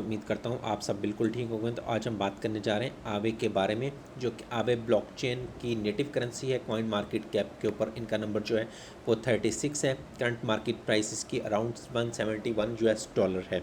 उम्मीद करता हूँ आप सब बिल्कुल ठीक होंगे। तो आज हम बात करने जा रहे हैं आवे के बारे में, जो कि आवे ब्लॉकचेन की नेटिव करेंसी है। कॉइन मार्केट कैप के ऊपर इनका नंबर जो है वो 36 है। करंट मार्केट प्राइस इसकी अराउंड $171 है।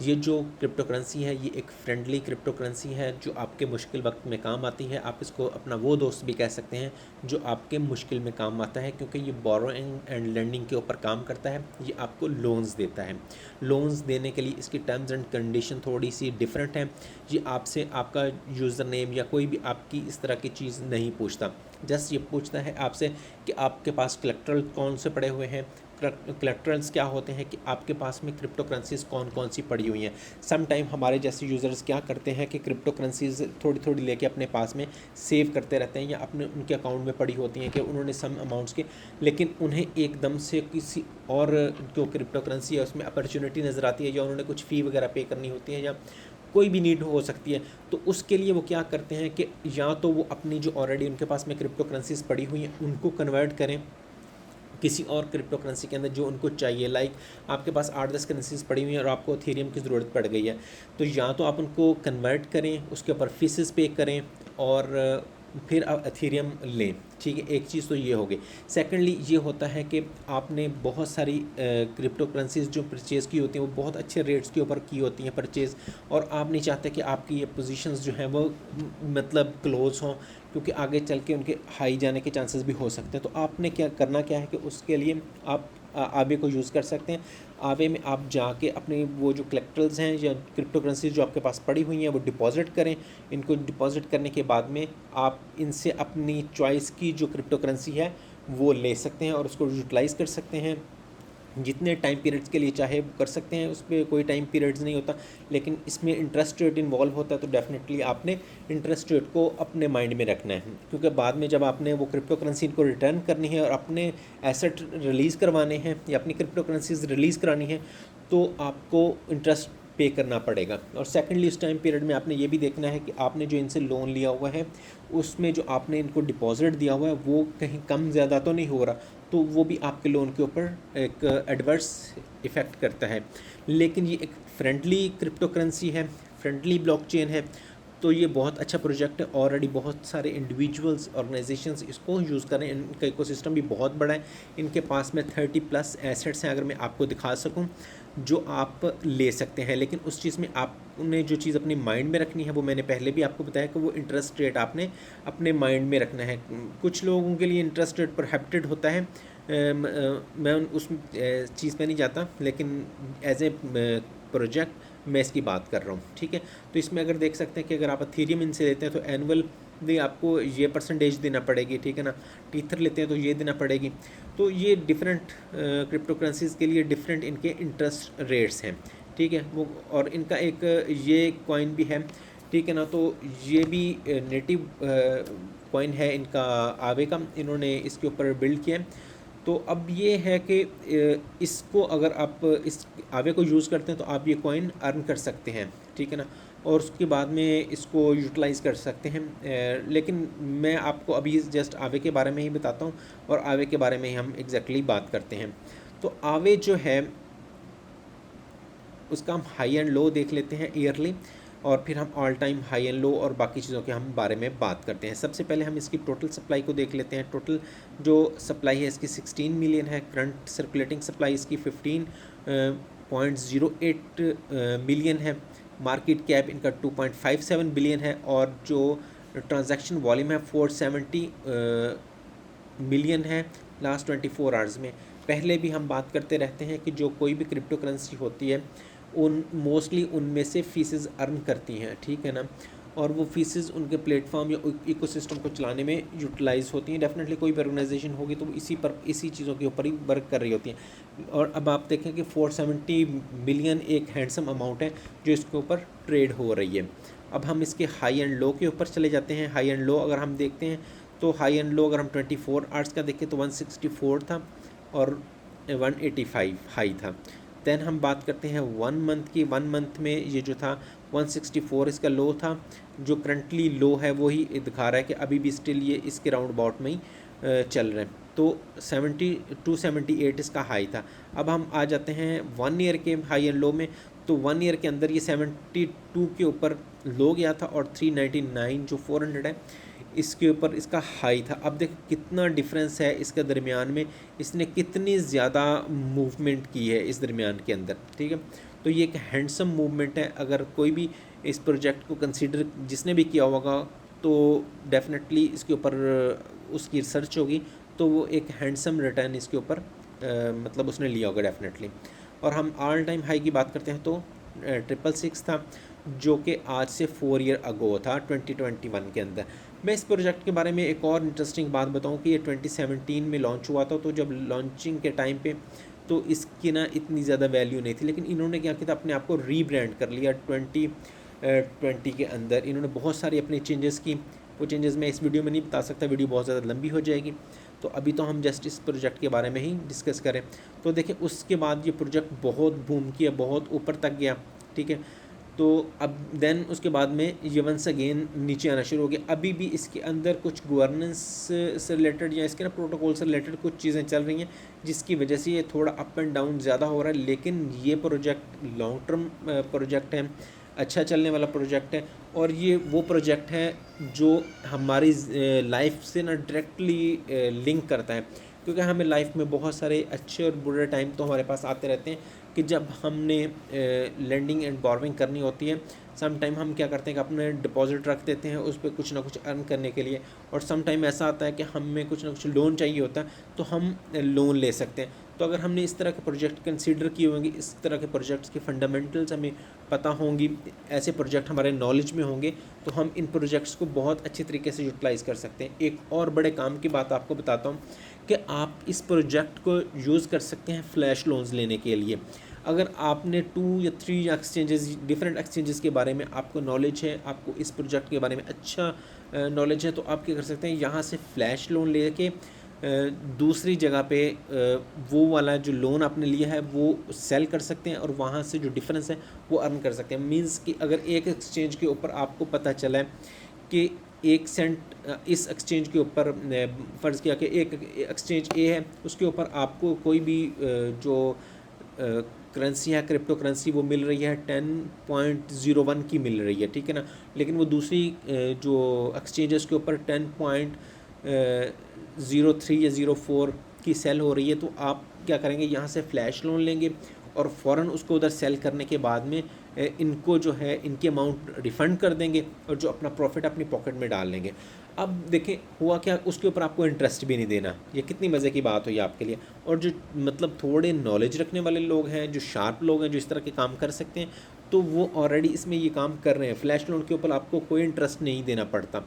ये जो क्रिप्टो करेंसी है ये एक फ्रेंडली क्रिप्टो करेंसी है जो आपके मुश्किल वक्त में काम आती है। आप इसको अपना वो दोस्त भी कह सकते हैं जो आपके मुश्किल में काम आता है, क्योंकि ये बोरोइंग एंड लेंडिंग के ऊपर काम करता है। ये आपको लोन्स देता है। लोन्स देने के लिए इसकी टर्म्स एंड कंडीशन थोड़ी सी डिफरेंट है। ये आपसे आपका यूज़र नेम या कोई भी आपकी इस तरह की चीज़ नहीं पूछता। जस्ट ये पूछता है आपसे कि आपके पास कलेक्ट्रल कौन से पड़े हुए हैं। कलेक्ट्रल्स क्या होते हैं कि आपके पास में क्रिप्टो करेंसीज कौन कौन सी पड़ी हुई हैं। सम टाइम हमारे जैसे यूज़र्स क्या करते हैं कि क्रिप्टो करेंसीज थोड़ी थोड़ी लेके अपने पास में सेव करते रहते हैं, या अपने उनके अकाउंट में पड़ी होती हैं कि उन्होंने सम अमाउंट्स के, लेकिन उन्हें एकदम से किसी और जो क्रिप्टो करेंसी है उसमें अपॉर्चुनिटी नज़र आती है, या उन्होंने कुछ फ़ी वगैरह पे करनी होती है, या कोई भी नीड हो सकती है। तो उसके लिए वो क्या करते हैं कि या तो वो अपनी जो ऑलरेडी उनके पास में क्रिप्टो करेंसीज पड़ी हुई हैं उनको कन्वर्ट करें किसी और क्रिप्टो करेंसी के अंदर जो उनको चाहिए। लाइक आपके पास 8-10 करेंसीज पड़ी हुई हैं और आपको एथेरियम की ज़रूरत पड़ गई है, तो या तो आप उनको कन्वर्ट करें, उसके ऊपर फीसेस पे करें और फिर आप एथेरियम लें। ठीक है, एक चीज़ तो ये हो गई। सेकेंडली ये होता है कि आपने बहुत सारी क्रिप्टो करेंसीज जो परचेज़ की होती हैं वो बहुत अच्छे रेट्स के ऊपर की होती हैं परचेज़, और आप नहीं चाहते कि आपकी ये पोजीशंस जो हैं वो मतलब क्लोज हों, क्योंकि आगे चल के उनके हाई जाने के चांसेस भी हो सकते हैं। तो आपने क्या करना क्या है कि उसके लिए आप आवे को यूज़ कर सकते हैं। आवे में आप जाके अपने वो जो कलेक्टर्स हैं या क्रिप्टो करेंसी जो आपके पास पड़ी हुई हैं वो डिपॉजिट करें। इनको डिपॉजिट करने के बाद में आप इनसे अपनी चॉइस की जो क्रिप्टो करेंसी है वो ले सकते हैं और उसको यूटिलाइज़ कर सकते हैं। जितने टाइम पीरियड्स के लिए चाहे वो कर सकते हैं, उस पर कोई टाइम पीरियड्स नहीं होता। लेकिन इसमें इंटरेस्ट रेट इन्वॉल्व होता है, तो डेफिनेटली आपने इंटरेस्ट रेट को अपने माइंड में रखना है, क्योंकि बाद में जब आपने वो क्रिप्टो करेंसी को रिटर्न करनी है और अपने एसेट रिलीज़ करवाने हैं या अपनी क्रिप्टो करेंसीज रिलीज़ करानी है, तो आपको इंटरेस्ट पे करना पड़ेगा। और सेकेंडली इस टाइम पीरियड में आपने ये भी देखना है कि आपने जो इनसे लोन लिया हुआ है उसमें जो आपने इनको डिपॉजिट दिया हुआ है वो कहीं कम ज़्यादा तो नहीं हो रहा, तो वो भी आपके लोन के ऊपर एक एडवर्स इफ़ेक्ट करता है। लेकिन ये एक फ्रेंडली क्रिप्टो करेंसी है, फ्रेंडली ब्लॉकचेन है, तो ये बहुत अच्छा प्रोजेक्ट है। ऑलरेडी बहुत सारे इंडिविजुअल्स ऑर्गेनाइजेशंस इसको यूज़ कर रहे हैं। इनका इकोसिस्टम भी बहुत बड़ा है। इनके पास में 30+ एसेट्स हैं, अगर मैं आपको दिखा सकूं, जो आप ले सकते हैं। लेकिन उस चीज़ में आपने जो चीज़ अपनी माइंड में रखनी है वो मैंने पहले भी आपको बताया कि वो इंटरेस्ट रेट आपने अपने माइंड में रखना है। कुछ लोगों के लिए इंटरेस्ट रेट प्रोहिबिटेड होता है, मैं उस चीज़ पे नहीं जाता, लेकिन एज ए प्रोजेक्ट मैं इसकी बात कर रहा हूँ। ठीक है, तो इसमें अगर देख सकते हैं कि अगर आप एथेरियम इनसे लेते हैं तो एनुअली आपको ये परसेंटेज देना पड़ेगी। ठीक है ना, टीथर लेते हैं तो ये देना पड़ेगी। तो ये डिफरेंट क्रिप्टो करेंसीज़ के लिए डिफरेंट इनके इंटरेस्ट रेट्स हैं। ठीक है, वो और इनका एक ये कॉइन भी है। ठीक है ना, तो ये भी नेटिव कॉइन है इनका आवे का, इन्होंने इसके ऊपर बिल्ड किया है। तो अब ये है कि इसको अगर आप इस आवे को यूज़ करते हैं तो आप ये कॉइन अर्न कर सकते हैं। ठीक है ना, और उसके बाद में इसको यूटिलाइज़ कर सकते हैं। लेकिन मैं आपको अभी जस्ट आवे के बारे में ही बताता हूँ और आवे के बारे में ही हम एग्जैक्टली बात करते हैं। तो आवे जो है उसका हम हाई एंड लो देख लेते हैं ईयरली, और फिर हम all time high and low और बाकी चीज़ों के हम बारे में बात करते हैं। सबसे पहले हम इसकी टोटल सप्लाई को देख लेते हैं। टोटल जो सप्लाई है इसकी 16 मिलियन है। करंट सर्कुलेटिंग सप्लाई इसकी 15.08 मिलियन है। मार्केट कैप इनका 2.57 बिलियन है, और जो ट्रांजैक्शन वॉल्यूम है 470 मिलियन है लास्ट 24 आवर्स में। पहले भी हम बात करते रहते हैं कि जो कोई भी क्रिप्टो करेंसी होती है उन मोस्टली उनमें से फ़ीसेस अर्न करती हैं। ठीक है ना, और वो फ़ीसेस उनके प्लेटफॉर्म या इकोसिस्टम को चलाने में यूटिलाइज़ होती हैं। डेफिनेटली कोई भी ऑर्गेनाइजेशन होगी तो इसी चीज़ों के ऊपर ही वर्क कर रही होती हैं। और अब आप देखें कि 470 मिलियन एक हैंडसम अमाउंट है जो इसके ऊपर ट्रेड हो रही है। अब हम इसके हाई एंड लो के ऊपर चले जाते हैं। हाई एंड लो अगर हम देखते हैं तो हाई एंड लो अगर हम 24 आवर्स का देखें तो 164 था और 185 हाई था। दैन हम बात करते हैं 1 मंथ की। 1 मंथ में ये जो था 164 इसका लो था। जो करंटली लो है वही दिखा रहा है कि अभी भी स्टिल ये इसके राउंड अबाउट में ही चल रहे हैं। तो 278 इसका हाई था। अब हम आ जाते हैं 1 ईयर के हाई एंड लो में, तो 1 ईयर के अंदर ये 72 के ऊपर लो गया था और 399 जो 400 है इसके ऊपर इसका हाई था। अब देखो कितना डिफरेंस है इसके दरमियान में, इसने कितनी ज़्यादा मूवमेंट की है इस दरमियान के अंदर, ठीक है। तो ये एक हैंडसम मूवमेंट है। अगर कोई भी इस प्रोजेक्ट को कंसीडर जिसने भी किया होगा तो डेफिनेटली इसके ऊपर उसकी रिसर्च होगी, तो वो एक हैंडसम रिटर्न इसके ऊपर मतलब उसने लिया होगा डेफिनेटली। और हम ऑल टाइम हाई की बात करते हैं तो 666 था, जो कि आज से 4 ईयर अगो था 2021 के अंदर। मैं इस प्रोजेक्ट के बारे में एक और इंटरेस्टिंग बात बताऊं कि ये 2017 में लॉन्च हुआ था। तो जब लॉन्चिंग के टाइम पे तो इसकी ना इतनी ज़्यादा वैल्यू नहीं थी, लेकिन इन्होंने क्या किया था, अपने आप को रीब्रांड कर लिया 2020 के अंदर। इन्होंने बहुत सारी अपनी चेंजेस की। वो चेंजेस मैं इस वीडियो में नहीं बता सकता, वीडियो बहुत ज़्यादा लंबी हो जाएगी। तो अभी तो हम जस्ट इस प्रोजेक्ट के बारे में ही डिस्कस करें। तो देखिए उसके बाद ये प्रोजेक्ट बहुत बूम किया, बहुत ऊपर तक गया, ठीक है। तो अब देन उसके बाद में ये वंस अगेन नीचे आना शुरू हो गया। अभी भी इसके अंदर कुछ गवर्नेंस से रिलेटेड या इसके ना प्रोटोकॉल से रिलेटेड कुछ चीज़ें चल रही हैं, जिसकी वजह से ये थोड़ा अप एंड डाउन ज़्यादा हो रहा है। लेकिन ये प्रोजेक्ट लॉन्ग टर्म प्रोजेक्ट है, अच्छा चलने वाला प्रोजेक्ट है। और ये वो प्रोजेक्ट है जो हमारी लाइफ से ना डायरेक्टली लिंक करता है, क्योंकि हमें लाइफ में बहुत सारे अच्छे और बुरे टाइम तो हमारे पास आते रहते हैं कि जब हमने लेंडिंग एंड बोरोविंग करनी होती है। सम टाइम हम क्या करते हैं कि अपने डिपॉजिट रख देते हैं उस पर कुछ ना कुछ अर्न करने के लिए, और सम टाइम ऐसा आता है कि हमें कुछ ना कुछ लोन चाहिए होता है तो हम लोन ले सकते हैं। तो अगर हमने इस तरह के प्रोजेक्ट कंसीडर किए होंगे, इस तरह के प्रोजेक्ट्स की फंडामेंटल्स हमें पता होंगी, ऐसे प्रोजेक्ट हमारे नॉलेज में होंगे, तो हम इन प्रोजेक्ट्स को बहुत अच्छी तरीके से यूटिलाइज़ कर सकते हैं। एक और बड़े काम की बात आपको बताता हूँ कि आप इस प्रोजेक्ट को यूज़ कर सकते हैं फ्लैश लोन्स लेने के लिए। अगर आपने 2 या 3 एक्सचेंजेस, डिफरेंट एक्सचेंजेस के बारे में आपको नॉलेज है, आपको इस प्रोजेक्ट के बारे में अच्छा नॉलेज है, तो आप क्या कर सकते हैं, यहाँ से फ्लैश लोन लेके दूसरी जगह पे वो वाला जो लोन आपने लिया है वो सेल कर सकते हैं और वहाँ से जो डिफरेंस है वो अर्न कर सकते हैं। मींस कि अगर एक एक्सचेंज के ऊपर आपको पता चला है कि 1 सेंट इस एक्सचेंज के ऊपर, फ़र्ज़ किया कि एक एक्सचेंज ए है, उसके ऊपर आपको कोई भी जो करेंसी है, क्रिप्टो करेंसी, वो मिल रही है 10.01 की मिल रही है, ठीक है ना। लेकिन वो दूसरी जो एक्सचेंजेस के ऊपर 10.03 या 04 की सेल हो रही है। तो आप क्या करेंगे, यहाँ से फ्लैश लोन लेंगे और फ़ौरन उसको उधर सेल करने के बाद में इनको जो है इनकी अमाउंट रिफ़ंड कर देंगे और जो अपना प्रॉफिट अपनी पॉकेट में डाल लेंगे। अब देखें हुआ क्या, उसके ऊपर आपको इंटरेस्ट भी नहीं देना। ये कितनी मज़े की बात हुई आपके लिए। और जो मतलब थोड़े नॉलेज रखने वाले लोग हैं, जो शार्प लोग हैं, जो इस तरह के काम कर सकते हैं, तो वो ऑलरेडी इसमें ये काम कर रहे हैं। फ्लैश लोन के ऊपर आपको कोई इंटरेस्ट नहीं देना पड़ता,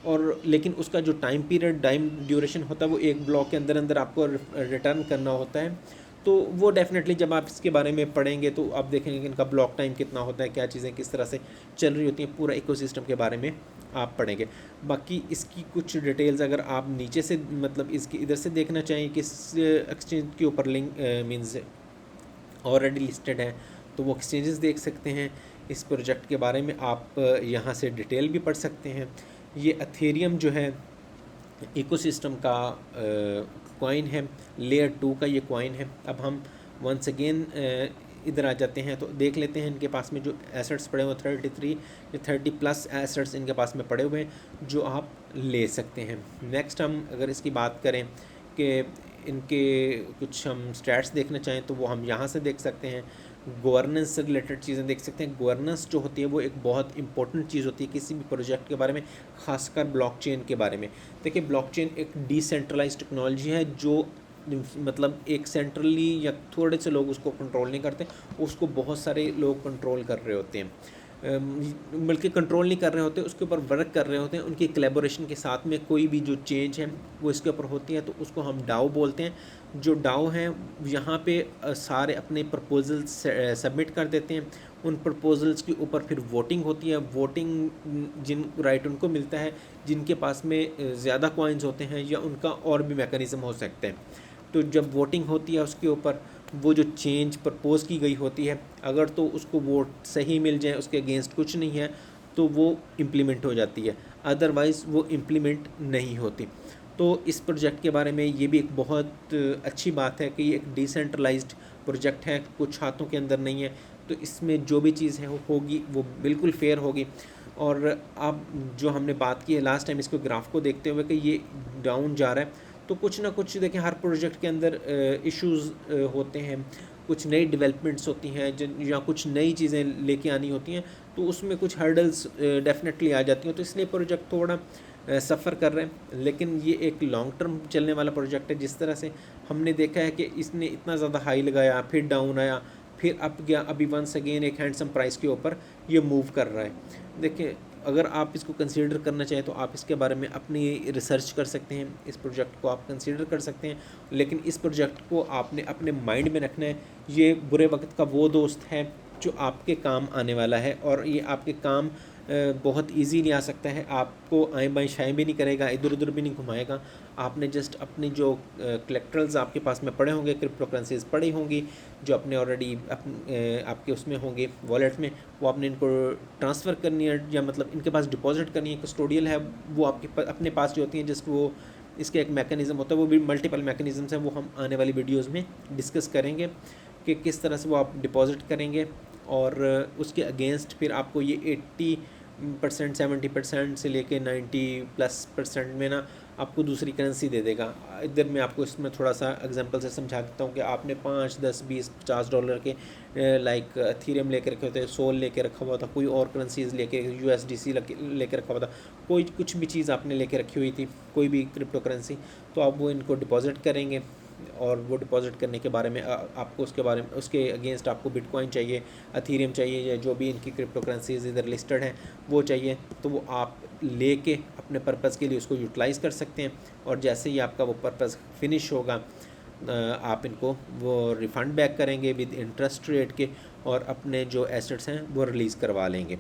और लेकिन उसका जो टाइम पीरियड, टाइम ड्यूरेशन होता है वो एक ब्लॉक के अंदर अंदर आपको रिटर्न करना होता है। तो वो डेफिनेटली जब आप इसके बारे में पढ़ेंगे तो आप देखेंगे कि इनका ब्लॉक टाइम कितना होता है, क्या चीज़ें किस तरह से चल रही होती हैं, पूरा इकोसिस्टम के बारे में आप पढ़ेंगे। बाकी इसकी कुछ डिटेल्स अगर आप नीचे से मतलब इसकी इधर से देखना चाहिए कि इस एक्सचेंज के ऊपर लिंक मीन्स ऑलरेडी लिस्टेड है, तो वो एक्सचेंजेस देख सकते हैं। इस प्रोजेक्ट के बारे में आप यहाँ से डिटेल भी पढ़ सकते हैं। ये एथेरियम जो है इकोसिस्टम का कॉइन है, लेयर 2 का ये कॉइन है। अब हम वंस अगेन इधर आ जाते हैं तो देख लेते हैं इनके पास में जो एसेट्स पड़े हुए 33 या 30+ एसेट्स इनके पास में पड़े हुए हैं जो आप ले सकते हैं। नेक्स्ट हम अगर इसकी बात करें कि इनके कुछ हम स्टैट्स देखना चाहें तो वो हम यहाँ से देख सकते हैं। गवर्नेंस से रिलेटेड चीज़ें देख सकते हैं। गवर्नेंस जो होती है वो एक बहुत इंपॉर्टेंट चीज़ होती है किसी भी प्रोजेक्ट के बारे में, खासकर ब्लॉकचेन के बारे में। देखिए ब्लॉकचेन एक डिसेंट्रलाइज्ड टेक्नोलॉजी है जो मतलब एक सेंट्रली या थोड़े से लोग उसको कंट्रोल नहीं करते, उसको बहुत सारे लोग कंट्रोल कर रहे होते हैं, बल्कि कंट्रोल नहीं कर रहे होते, उसके ऊपर वर्क कर रहे होते हैं। उनकी कोलैबोरेशन के साथ में कोई भी जो चेंज है वो इसके ऊपर होती है तो उसको हम डाओ बोलते हैं। जो डाओ हैं यहाँ पे सारे अपने प्रपोजल्स सबमिट कर देते हैं। उन प्रपोजल्स के ऊपर फिर वोटिंग होती है। वोटिंग जिन राइट उनको मिलता है जिनके पास में ज़्यादा कॉइन्स होते हैं या उनका और भी मैकेनिज़्म हो सकते हैं। तो जब वोटिंग होती है उसके ऊपर वो जो चेंज प्रपोज़ की गई होती है, अगर तो उसको वोट सही मिल जाए, उसके अगेंस्ट कुछ नहीं है, तो वो इम्प्लीमेंट हो जाती है, अदरवाइज़ वो इम्प्लीमेंट नहीं होती। तो इस प्रोजेक्ट के बारे में ये भी एक बहुत अच्छी बात है कि ये एक डिसेंट्रलाइज्ड प्रोजेक्ट है, कुछ हाथों के अंदर नहीं है। तो इसमें जो भी चीज़ है वो होगी वो बिल्कुल फेयर होगी। और अब जो हमने बात की है लास्ट टाइम, इसको ग्राफ को देखते हुए कि ये डाउन जा रहा है, तो कुछ ना कुछ देखें हर प्रोजेक्ट के अंदर इश्यूज़ होते हैं, कुछ नई डेवलपमेंट्स होती हैं जिन या कुछ नई चीज़ें लेके आनी होती हैं, तो उसमें कुछ हर्डल्स डेफिनेटली आ जाती हैं, तो इसलिए प्रोजेक्ट थोड़ा सफ़र कर रहे हैं। लेकिन ये एक लॉन्ग टर्म चलने वाला प्रोजेक्ट है। जिस तरह से हमने देखा है कि इसने इतना ज़्यादा हाई लगाया, फिर डाउन आया, फिर अप गया, अभी वंस अगेन एक हैंडसम प्राइस के ऊपर ये मूव कर रहा है। देखिए, अगर आप इसको कंसीडर करना चाहें तो आप इसके बारे में अपनी रिसर्च कर सकते हैं, इस प्रोजेक्ट को आप कंसीडर कर सकते हैं, लेकिन इस प्रोजेक्ट को आपने अपने माइंड में रखना है। ये बुरे वक्त का वो दोस्त है जो आपके काम आने वाला है, और ये आपके काम बहुत इजीली आ सकता है। आपको आएँ बाएँ शाएँ भी नहीं करेगा, इधर उधर भी नहीं घुमाएगा। आपने जस्ट अपनी जो कलेक्टरल्स आपके पास में पड़े होंगे, क्रिप्टो करेंसीज पड़ी होंगी जो अपने ऑलरेडी आपके उसमें होंगे वॉलेट में, वो आपने इनको ट्रांसफ़र करनी है, या मतलब इनके पास डिपॉजिट करनी है। कस्टोडियल है वो आपके अपने पास जो होती हैं, जिसको वो इसका एक मैकेनिज़्म होता है, वो भी मल्टीपल मैकेनिज़म्स हैं, वो हम आने वाली वीडियोज़ में डिस्कस करेंगे कि किस तरह से वो आप डिपॉजिट करेंगे, और उसके अगेंस्ट फिर आपको ये 80% 70% से लेके 90+% में ना आपको दूसरी करेंसी दे देगा। इधर मैं आपको इसमें थोड़ा सा एग्जांपल से समझा देता हूँ कि आपने 5, 10, 20, $50 के लाइक एथेरियम लेके रखे होते, सोल लेके रखा हुआ था, कोई और करेंसीज लेके USDC लेके रखा हुआ था, कोई कुछ भी चीज़ आपने लेके रखी हुई थी, कोई भी क्रिप्टो करेंसी, तो आप वो इनको डिपॉजिट करेंगे, और वो डिपॉजिट करने के बारे में आपको उसके बारे में उसके अगेंस्ट आपको बिटकॉइन चाहिए, एथेरियम चाहिए, या जो भी इनकी क्रिप्टो करेंसीज इधर लिस्टेड हैं वो चाहिए, तो वो आप लेके अपने पर्पज़ के लिए उसको यूटिलाइज़ कर सकते हैं। और जैसे ही आपका वो पर्पज़ फिनिश होगा, आप इनको वो रिफ़ंड बैक करेंगे विद इंटरेस्ट रेट के, और अपने जो एसेट्स हैं वो रिलीज़ करवा लेंगे।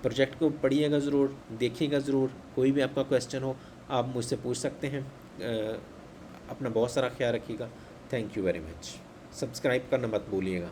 प्रोजेक्ट को पढ़िएगा ज़रूर, देखिएगा ज़रूर। कोई भी आपका क्वेश्चन हो आप मुझसे पूछ सकते हैं। अपना बहुत सारा ख्याल रखिएगा। Thank you very much. Subscribe करना मत भूलिएगा।